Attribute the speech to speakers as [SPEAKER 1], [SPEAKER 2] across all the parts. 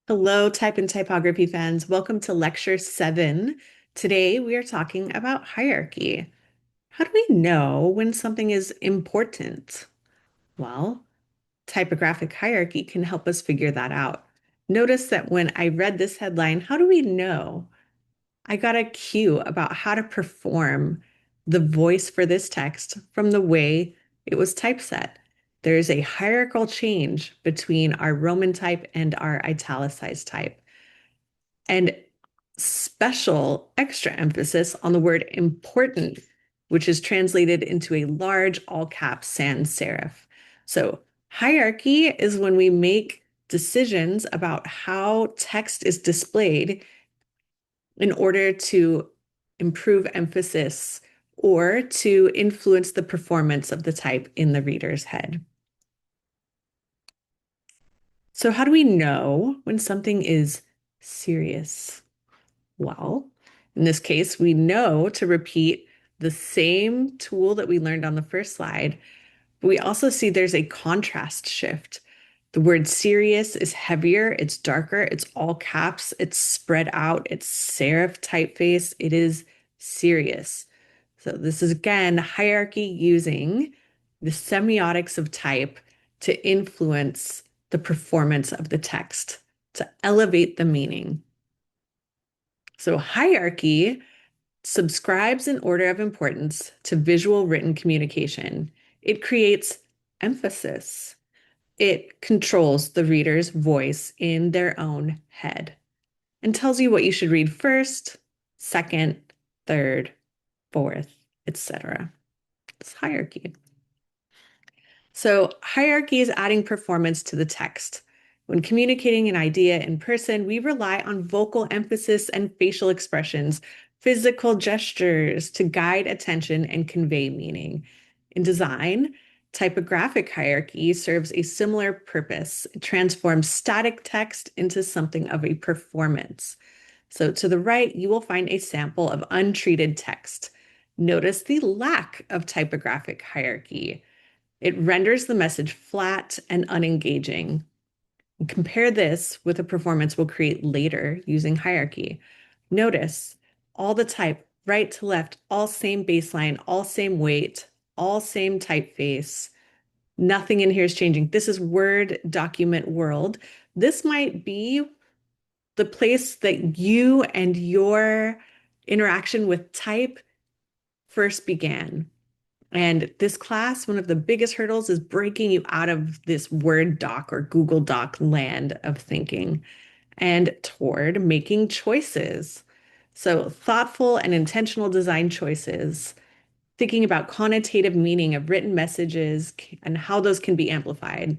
[SPEAKER 1] Hello, type and typography fans. Welcome to Lecture 7. Today we are talking about hierarchy. How do we know when something is important? Well, typographic hierarchy can help us figure that out. Notice that when I read this headline, how do we know? I got a cue about how to perform the voice for this text from the way it was typeset. There is a hierarchical change between our Roman type and our italicized type and special extra emphasis on the word important, which is translated into a large all caps sans serif. So, hierarchy is when we make decisions about how text is displayed in order to improve emphasis or to influence the performance of the type in the reader's head. So, how do we know when something is serious? Well, in this case, we know to repeat the same tool that we learned on the first slide, but we also see there's a contrast shift. The word serious is heavier, it's darker, it's all caps, it's spread out, it's serif typeface, it is serious. So this is again hierarchy using the semiotics of type to influence the performance of the text, to elevate the meaning. So hierarchy subscribes in order of importance to visual written communication. It creates emphasis. It controls the reader's voice in their own head and tells you what you should read first, second, third, fourth, etc. It's hierarchy. So hierarchy is adding performance to the text. When communicating an idea in person, we rely on vocal emphasis and facial expressions, physical gestures to guide attention and convey meaning. In design, typographic hierarchy serves a similar purpose. It transforms static text into something of a performance. So to the right, you will find a sample of untreated text. Notice the lack of typographic hierarchy. It renders the message flat and unengaging. Compare this with a performance we'll create later using hierarchy. Notice all the type, right to left, all same baseline, all same weight, all same typeface. Nothing in here is changing. This is Word document world. This might be the place that you and your interaction with type first began. And this class, one of the biggest hurdles is breaking you out of this Word doc or Google Doc land of thinking and toward making choices. So, thoughtful and intentional design choices, thinking about connotative meaning of written messages and how those can be amplified.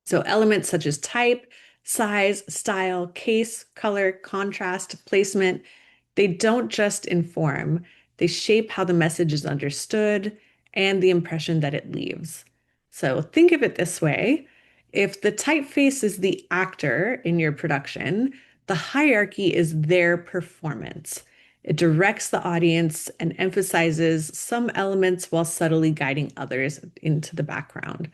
[SPEAKER 1] So, elements such as type, size, style, case, color, contrast, placement, they don't just inform, they shape how the message is understood and the impression that it leaves. So think of it this way. If the typeface is the actor in your production, the hierarchy is their performance. It directs the audience and emphasizes some elements while subtly guiding others into the background.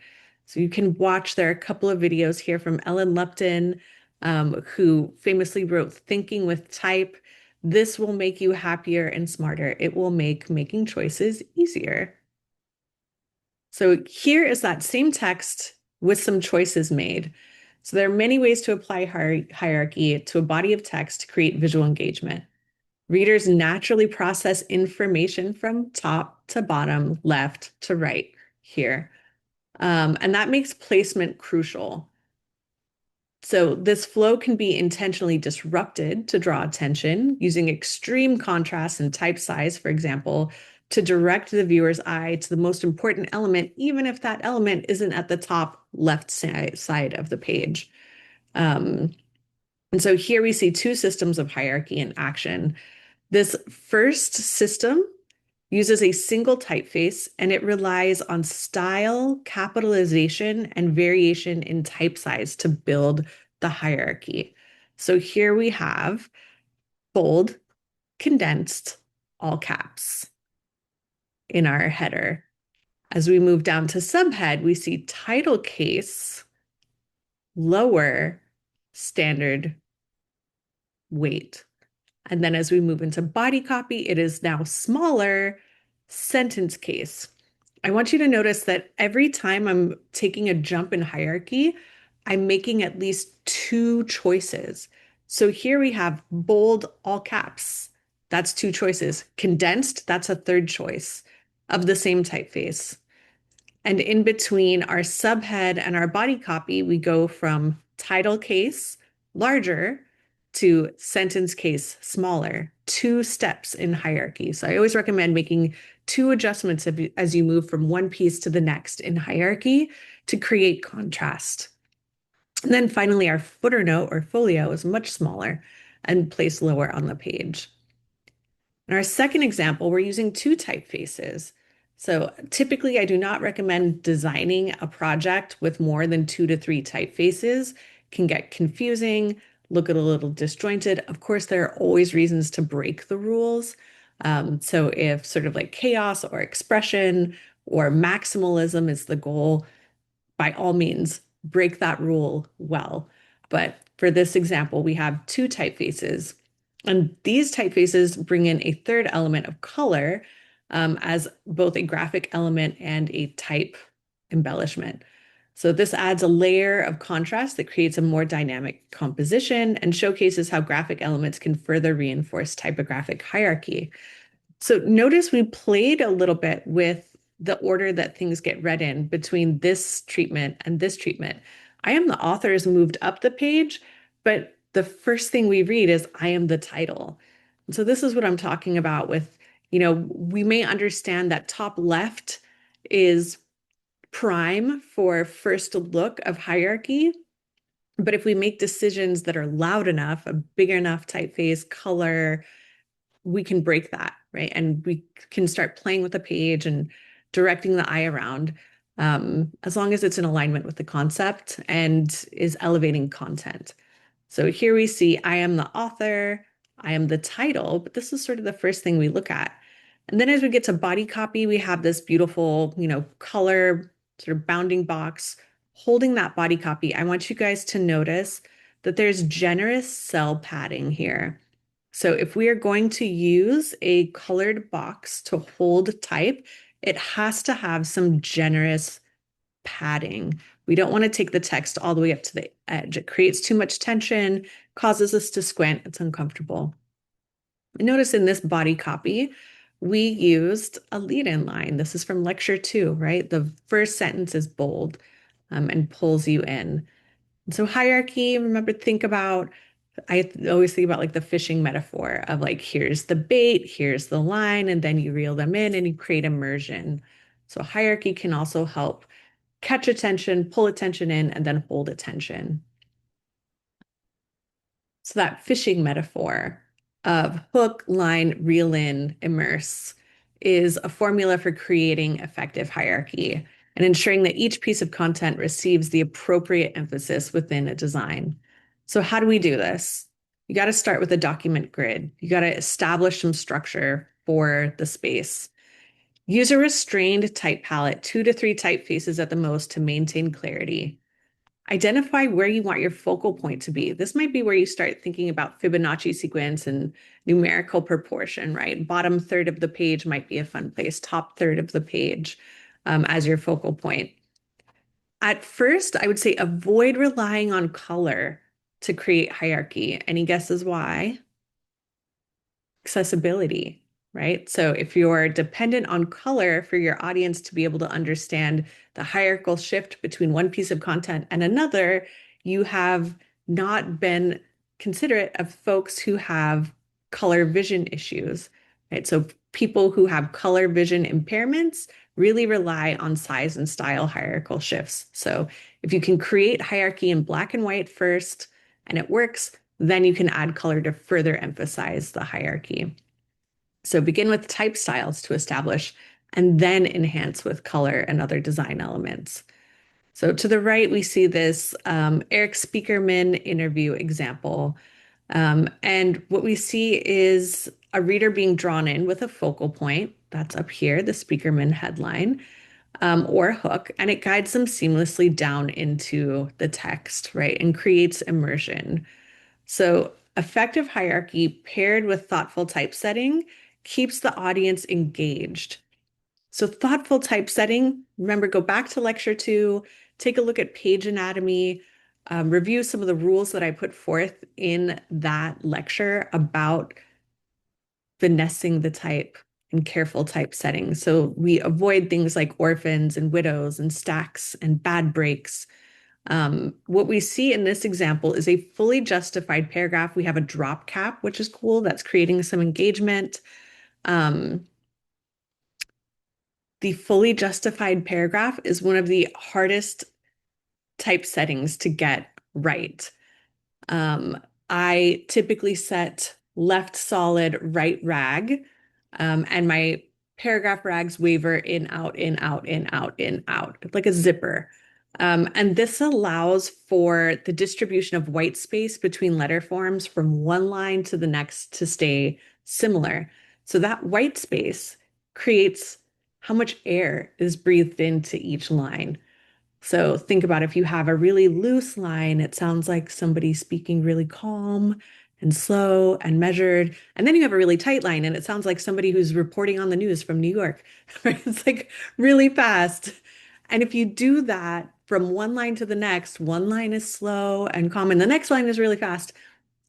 [SPEAKER 1] So you can watch, there are a couple of videos here from Ellen Lupton, who famously wrote Thinking with Type. This will make you happier and smarter. It will make making choices easier. So here is that same text with some choices made. So there are many ways to apply hierarchy to a body of text to create visual engagement. Readers naturally process information from top to bottom, left to right here. And that makes placement crucial. So this flow can be intentionally disrupted to draw attention using extreme contrast and type size, for example, to direct the viewer's eye to the most important element, even if that element isn't at the top left side of the page. And so here we see two systems of hierarchy in action. This first system uses a single typeface and it relies on style, capitalization, and variation in type size to build the hierarchy. So here we have bold, condensed, all caps in our header. As we move down to subhead, we see title case, lower, standard weight. And then as we move into body copy, it is now smaller sentence case. I want you to notice that every time I'm taking a jump in hierarchy, I'm making at least two choices. So here we have bold, all caps. That's two choices. Condensed, that's a third choice of the same typeface. And in between our subhead and our body copy, we go from title case, larger, to sentence case, smaller, two steps in hierarchy. So I always recommend making two adjustments as you move from one piece to the next in hierarchy to create contrast. And then finally, our footer note or folio is much smaller and placed lower on the page. In our second example, we're using two typefaces. So typically, I do not recommend designing a project with more than 2 to 3 typefaces. It can get confusing, look a little disjointed. Of course, there are always reasons to break the rules. So if sort of like chaos or expression or maximalism is the goal, by all means, break that rule well. But for this example, we have two typefaces, and these typefaces bring in a third element of color as both a graphic element and a type embellishment. So this adds a layer of contrast that creates a more dynamic composition and showcases how graphic elements can further reinforce typographic hierarchy. So notice we played a little bit with the order that things get read in between this treatment and this treatment. I am the author is moved up the page, but the first thing we read is I am the title. And so this is what I'm talking about with, we may understand that top left is prime for first look of hierarchy. But if we make decisions that are loud enough, a big enough typeface, color, we can break that, right? And we can start playing with the page and directing the eye around, as long as it's in alignment with the concept and is elevating content. So here we see I am the author, I am the title, but this is sort of the first thing we look at. And then as we get to body copy, we have this beautiful, color sort of bounding box holding that body copy. I want you guys to notice that there's generous cell padding here. So if we are going to use a colored box to hold type, it has to have some generous padding. We don't want to take the text all the way up to the edge. It creates too much tension, causes us to squint. It's uncomfortable. Notice in this body copy, we used a lead-in line. This is from lecture 2, right? The first sentence is bold and pulls you in. So hierarchy, remember, I always think about like the fishing metaphor of like, here's the bait, here's the line, and then you reel them in and you create immersion. So hierarchy can also help catch attention, pull attention in, and then hold attention. So that fishing metaphor of hook, line, reel in, immerse is a formula for creating effective hierarchy and ensuring that each piece of content receives the appropriate emphasis within a design. So how do we do this? You got to start with a document grid. You got to establish some structure for the space. Use a restrained type palette, 2 to 3 typefaces at the most to maintain clarity. Identify where you want your focal point to be. This might be where you start thinking about Fibonacci sequence and numerical proportion, right? Bottom third of the page might be a fun place, top third of the page as your focal point. At first, I would say avoid relying on color to create hierarchy. Any guesses why? Accessibility, right? So if you're dependent on color for your audience to be able to understand the hierarchical shift between one piece of content and another, you have not been considerate of folks who have color vision issues, right? So people who have color vision impairments really rely on size and style hierarchical shifts. So if you can create hierarchy in black and white first and it works, then you can add color to further emphasize the hierarchy. So begin with type styles to establish, and then enhance with color and other design elements. So to the right, we see this Eric Speakerman interview example. And what we see is a reader being drawn in with a focal point. That's up here, the Speakerman headline. or a hook, and it guides them seamlessly down into the text, right? And creates immersion. So, effective hierarchy paired with thoughtful typesetting keeps the audience engaged. So, thoughtful typesetting, remember, go back to lecture two, take a look at page anatomy, review some of the rules that I put forth in that lecture about finessing the type and careful typesetting. So, we avoid things like orphans and widows and stacks and bad breaks. What we see in this example is a fully justified paragraph. We have a drop cap, which is cool. That's creating some engagement. Um, the fully justified paragraph is one of the hardest typesettings to get right. Um, I typically set left solid, right rag, and my paragraph rags waver in, out, in, out, in, out, in, out, like a zipper. And this allows for the distribution of white space between letter forms from one line to the next to stay similar. So that white space creates how much air is breathed into each line. So think about if you have a really loose line, it sounds like somebody speaking really calm and slow and measured. And then you have a really tight line and it sounds like somebody who's reporting on the news from New York, right? It's like really fast. And if you do that from one line to the next, one line is slow and calm, and the next line is really fast.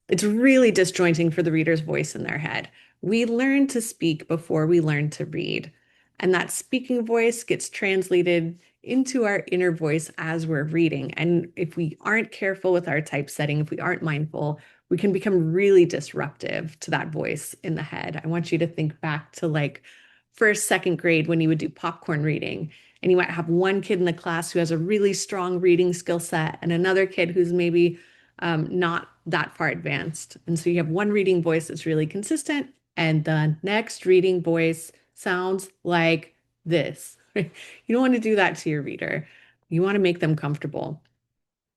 [SPEAKER 1] It's really disjointing for the reader's voice in their head. We learn to speak before we learn to read. And that speaking voice gets translated into our inner voice as we're reading. And if we aren't careful with our typesetting, if we aren't mindful, we can become really disruptive to that voice in the head. I want you to think back to like first, second grade when you would do popcorn reading. And you might have one kid in the class who has a really strong reading skill set and another kid who's maybe not that far advanced. And so you have one reading voice that's really consistent, and the next reading voice sounds like this. You don't want to do that to your reader. You want to make them comfortable.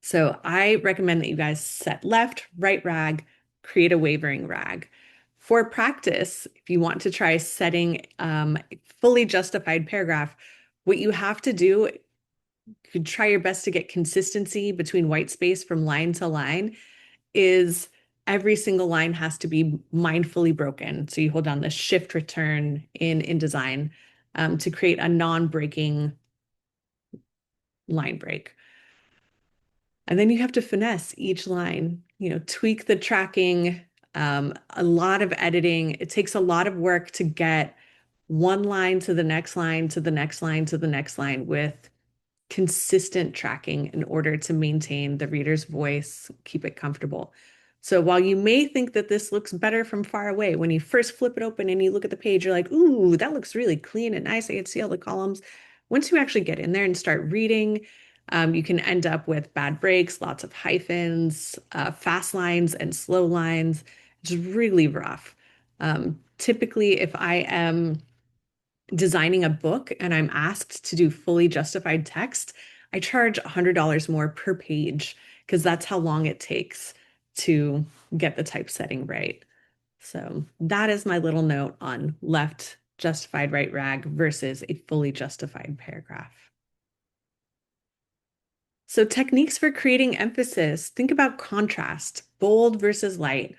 [SPEAKER 1] So I recommend that you guys set left, right rag, create a wavering rag. For practice, if you want to try setting fully justified paragraph, what you have to do, you try your best to get consistency between white space from line to line, is every single line has to be mindfully broken. So you hold down the shift return in InDesign to create a non-breaking line break. And then you have to finesse each line, tweak the tracking, a lot of editing. It takes a lot of work to get one line to the next line, to the next line, to the next line with consistent tracking in order to maintain the reader's voice, keep it comfortable. So while you may think that this looks better from far away, when you first flip it open and you look at the page, you're like, ooh, that looks really clean and nice. I can see all the columns. Once you actually get in there and start reading, you can end up with bad breaks, lots of hyphens, fast lines and slow lines. It's really rough. Typically, if I am designing a book and I'm asked to do fully justified text, I charge $100 more per page because that's how long it takes to get the typesetting right. So that is my little note on left justified right rag versus a fully justified paragraph. So techniques for creating emphasis, think about contrast, bold versus light,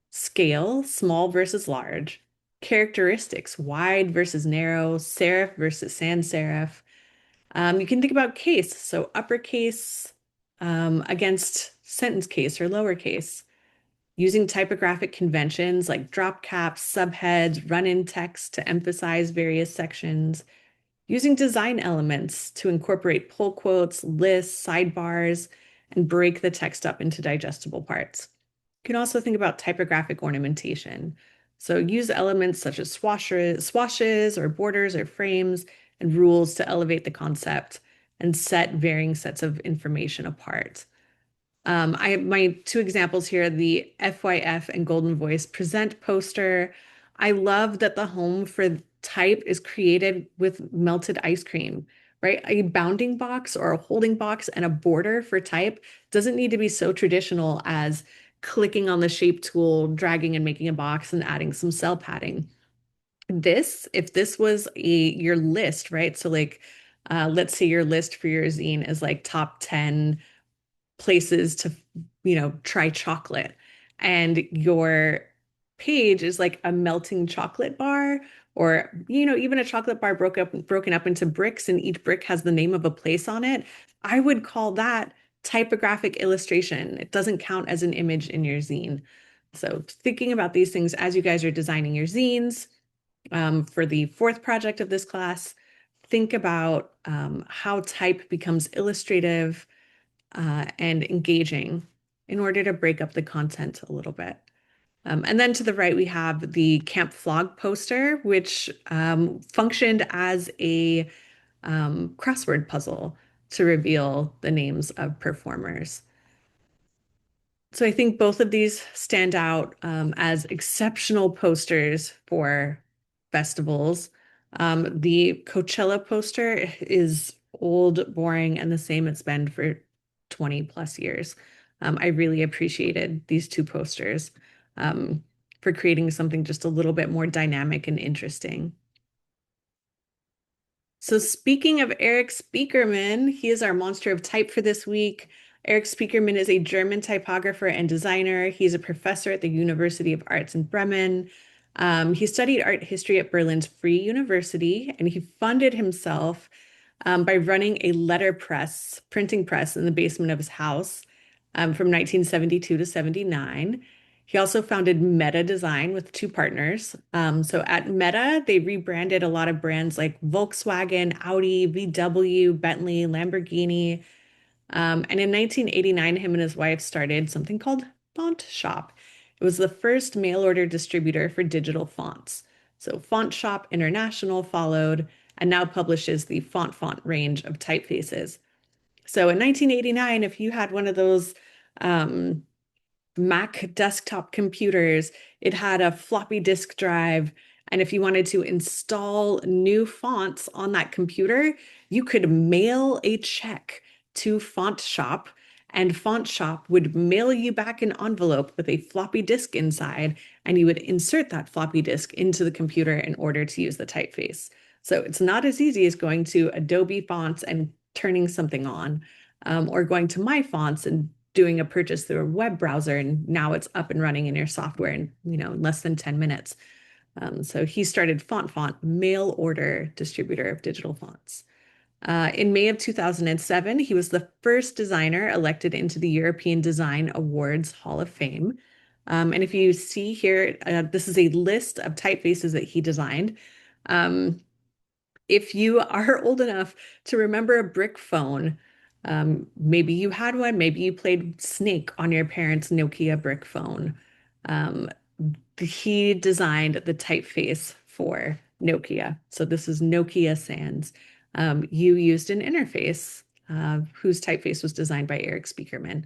[SPEAKER 1] scale, small versus large, characteristics, wide versus narrow, serif versus sans serif. You can think about case, so uppercase against sentence case or lowercase, using typographic conventions like drop caps, subheads, run-in text to emphasize various sections, using design elements to incorporate pull quotes, lists, sidebars, and break the text up into digestible parts. You can also think about typographic ornamentation. So use elements such as swashes or borders or frames and rules to elevate the concept and set varying sets of information apart. I have my two examples here, the FYF and Golden Voice present poster. I love that the home for type is created with melted ice cream, right? A bounding box or a holding box and a border for type doesn't need to be so traditional as clicking on the shape tool, dragging and making a box and adding some cell padding. If this was your list, right? So like Let's say your list for your zine is like top 10 places to, try chocolate. And your page is like a melting chocolate bar, or, even a chocolate bar broken up into bricks, and each brick has the name of a place on it. I would call that typographic illustration. It doesn't count as an image in your zine. So thinking about these things as you guys are designing your zines, for the fourth project of this class, think about how type becomes illustrative and engaging in order to break up the content a little bit. And then to the right, we have the Camp Flog poster, which functioned as a crossword puzzle to reveal the names of performers. So I think both of these stand out as exceptional posters for festivals. The Coachella poster is old, boring, and the same it's been for 20 plus years. I really appreciated these two posters for creating something just a little bit more dynamic and interesting. So speaking of Eric Spiekermann, he is our monster of type for this week. Eric Spiekermann is a German typographer and designer. He's a professor at the University of Arts in Bremen. He studied art history at Berlin's Free University, and he funded himself by running a letterpress, printing press in the basement of his house from 1972 to 79. He also founded Meta Design with two partners. So at Meta, they rebranded a lot of brands like Volkswagen, Audi, VW, Bentley, Lamborghini. And in 1989, him and his wife started something called Font Shop. It was the first mail order distributor for digital fonts. So Font Shop International followed and now publishes the Font range of typefaces. So in 1989, if you had one of those um, Mac desktop computers, it had a floppy disk drive. And if you wanted to install new fonts on that computer, you could mail a check to Font Shop, and Font Shop would mail you back an envelope with a floppy disk inside, and you would insert that floppy disk into the computer in order to use the typeface. So it's not as easy as going to Adobe Fonts and turning something on, or going to My Fonts and doing a purchase through a web browser, and now it's up and running in your software in, less than 10 minutes. So he started Font, mail order distributor of digital fonts. In May of 2007, he was the first designer elected into the European Design Awards Hall of Fame. And if you see here, this is a list of typefaces that he designed. If you are old enough to remember a brick phone, maybe you had one, maybe you played Snake on your parents' Nokia brick phone. Um, he designed the typeface for Nokia. So this is Nokia Sans. You used an interface whose typeface was designed by Eric Spiekermann.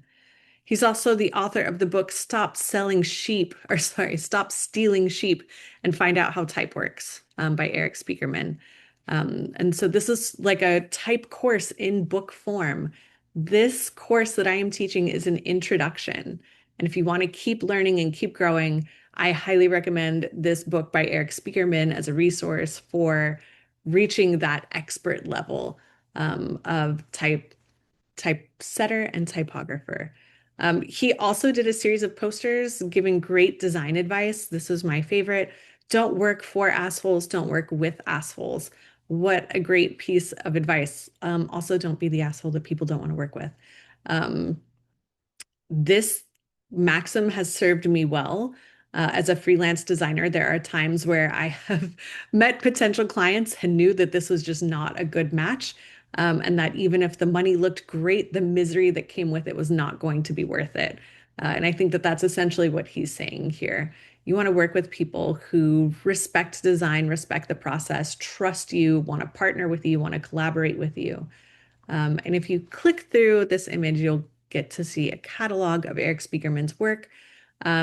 [SPEAKER 1] He's also the author of the book Stop Selling Sheep, or sorry, Stop Stealing Sheep and Find Out How Type Works by Eric Spiekermann. And so this is like a type course in book form. This course that I am teaching is an introduction. And if you want to keep learning and keep growing, I highly recommend this book by Eric Spiekermann as a resource for reaching that expert level of typesetter and typographer. He also did a series of posters giving great design advice. This was my favorite. Don't work for assholes, don't work with assholes. What a great piece of advice. Also, don't be the asshole that people don't want to work with. Um, this maxim has served me well. As a freelance designer, there are times where I have met potential clients and knew that this was just not a good match. And that even if the money looked great, the misery that came with it was not going to be worth it. And I think that that's essentially what he's saying here. You want to work with people who respect design, respect the process, trust you, want to partner with you, want to collaborate with you. And if you click through this image, you'll get to see a catalog of Eric Spiekermann's work.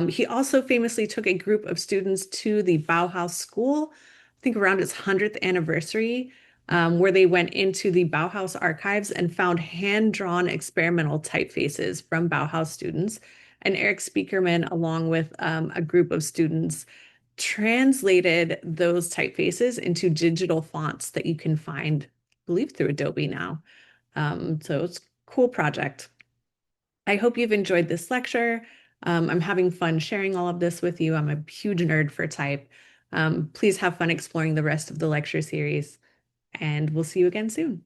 [SPEAKER 1] He also famously took a group of students to the Bauhaus School, I think around its 100th anniversary, where they went into the Bauhaus archives and found hand-drawn experimental typefaces from Bauhaus students. And Eric Spiekermann, along with a group of students, translated those typefaces into digital fonts that you can find believe through Adobe now. So it's a cool project. I hope you've enjoyed this lecture. I'm having fun sharing all of this with you. I'm a huge nerd for type. Please have fun exploring the rest of the lecture series, and we'll see you again soon.